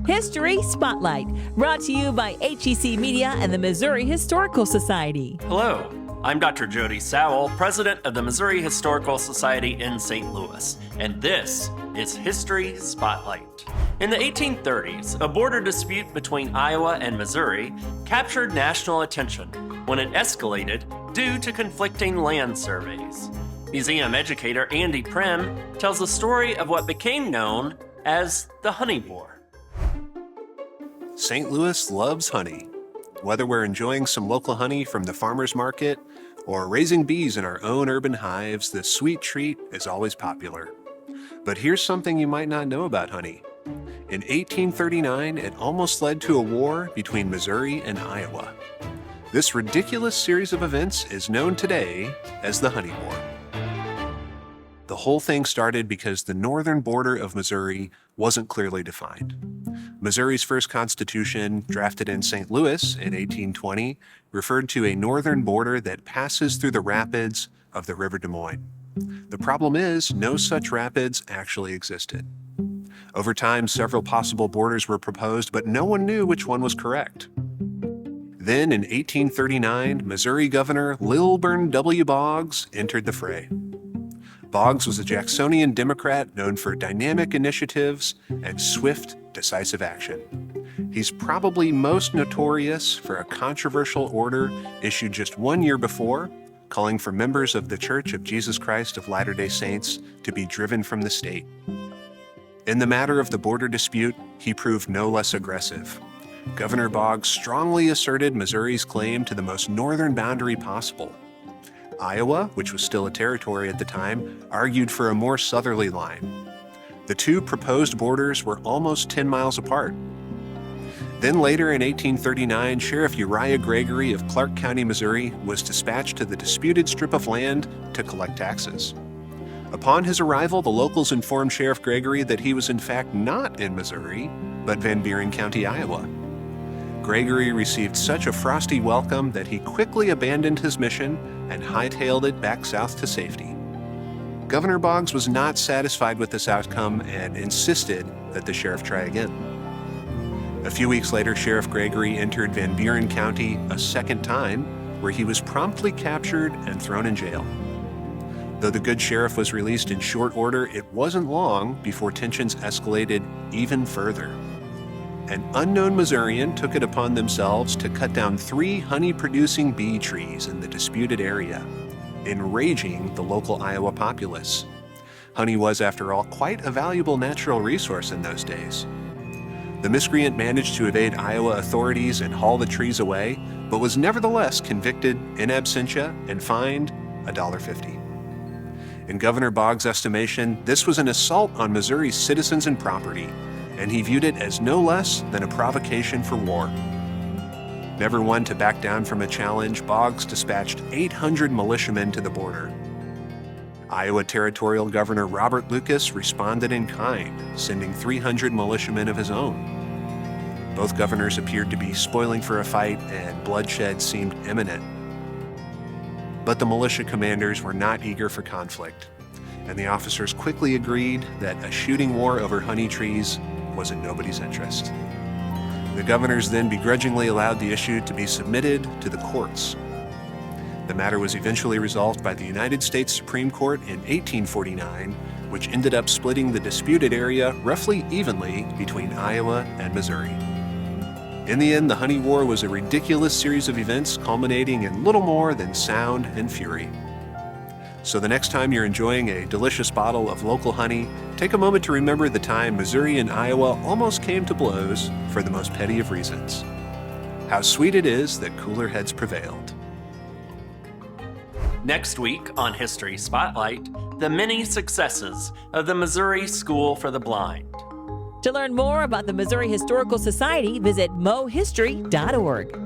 History Spotlight, brought to you by HEC Media and the Missouri Historical Society. Hello, I'm Dr. Jody Sowell, president of the Missouri Historical Society in St. Louis, and this is History Spotlight. In the 1830s, a border dispute between Iowa and Missouri captured national attention when it escalated due to conflicting land surveys. Museum educator Andy Primm tells the story of what became known as the Honey War. St. Louis loves honey. Whether we're enjoying some local honey from the farmer's market or raising bees in our own urban hives, this sweet treat is always popular. But here's something you might not know about honey. In 1839, it almost led to a war between Missouri and Iowa. This ridiculous series of events is known today as the Honey War. The whole thing started because the northern border of Missouri wasn't clearly defined. Missouri's first constitution, drafted in St. Louis in 1820, referred to a northern border that passes through the rapids of the River Des Moines. The problem is, no such rapids actually existed. Over time, several possible borders were proposed, but no one knew which one was correct. Then, in 1839, Missouri Governor Lilburn W. Boggs entered the fray. Boggs was a Jacksonian Democrat known for dynamic initiatives and swift, decisive action. He's probably most notorious for a controversial order issued just 1 year before, calling for members of the Church of Jesus Christ of Latter-day Saints to be driven from the state. In the matter of the border dispute, he proved no less aggressive. Governor Boggs strongly asserted Missouri's claim to the most northern boundary possible. Iowa, which was still a territory at the time, argued for a more southerly line. The two proposed borders were almost 10 miles apart. Then later in 1839, Sheriff Uriah Gregory of Clark County, Missouri, was dispatched to the disputed strip of land to collect taxes. Upon his arrival, the locals informed Sheriff Gregory that he was in fact not in Missouri, but Van Buren County, Iowa. Gregory received such a frosty welcome that he quickly abandoned his mission and hightailed it back south to safety. Governor Boggs was not satisfied with this outcome and insisted that the sheriff try again. A few weeks later, Sheriff Gregory entered Van Buren County a second time, where he was promptly captured and thrown in jail. Though the good sheriff was released in short order, it wasn't long before tensions escalated even further. An unknown Missourian took it upon themselves to cut down 3 honey-producing bee trees in the disputed area, enraging the local Iowa populace. Honey was, after all, quite a valuable natural resource in those days. The miscreant managed to evade Iowa authorities and haul the trees away, but was nevertheless convicted in absentia and fined $1.50. In Governor Boggs' estimation, this was an assault on Missouri's citizens and property, and he viewed it as no less than a provocation for war. Never one to back down from a challenge, Boggs dispatched 800 militiamen to the border. Iowa Territorial Governor Robert Lucas responded in kind, sending 300 militiamen of his own. Both governors appeared to be spoiling for a fight, and bloodshed seemed imminent. But the militia commanders were not eager for conflict, and the officers quickly agreed that a shooting war over honey trees was in nobody's interest. The governors then begrudgingly allowed the issue to be submitted to the courts. The matter was eventually resolved by the United States Supreme Court in 1849, which ended up splitting the disputed area roughly evenly between Iowa and Missouri. In the end, the Honey War was a ridiculous series of events culminating in little more than sound and fury. So the next time you're enjoying a delicious bottle of local honey, take a moment to remember the time Missouri and Iowa almost came to blows for the most petty of reasons. How sweet it is that cooler heads prevailed. Next week on History Spotlight, the many successes of the Missouri School for the Blind. To learn more about the Missouri Historical Society, visit mohistory.org.